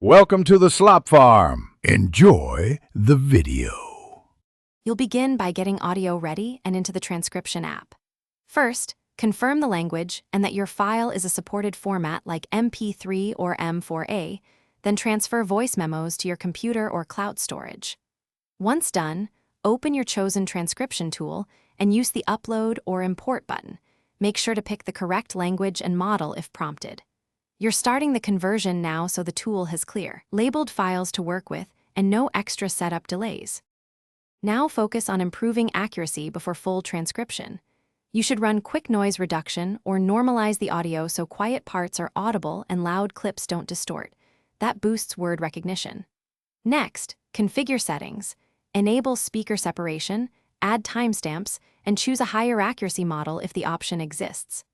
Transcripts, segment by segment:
Welcome to the Slop Farm. Enjoy the video. You'll begin by getting audio ready and into the transcription app. First, confirm the language and that your file is a supported format like MP3 or M4A, then transfer voice memos to your computer or cloud storage. Once done, open your chosen transcription tool and use the Upload or Import button. Make sure to pick the correct language and model if prompted. You're starting the conversion now, so the tool has clear, labeled files to work with and no extra setup delays. Now focus on improving accuracy before full transcription. You should run quick noise reduction or normalize the audio so quiet parts are audible and loud clips don't distort. That boosts word recognition. Next, configure settings. Enable speaker separation, add timestamps, and choose a higher accuracy model if the option exists.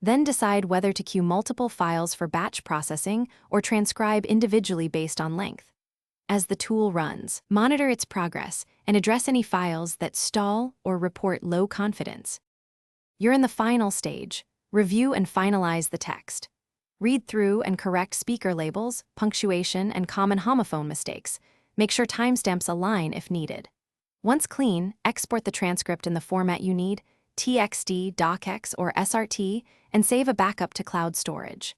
Then decide whether to queue multiple files for batch processing or transcribe individually based on length. As the tool runs, monitor its progress and address any files that stall or report low confidence. You're in the final stage. Review and finalize the text. Read through and correct speaker labels, punctuation, and common homophone mistakes. Make sure timestamps align if needed. Once clean, export the transcript in the format you need, TXT, DocX, or SRT, and save a backup to cloud storage.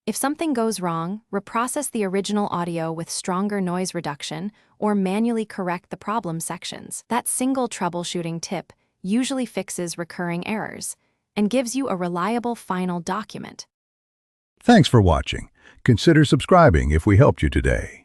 If something goes wrong, reprocess the original audio with stronger noise reduction or manually correct the problem sections. That single troubleshooting tip usually fixes recurring errors and gives you a reliable final document. Thanks for watching. Consider subscribing if we helped you today.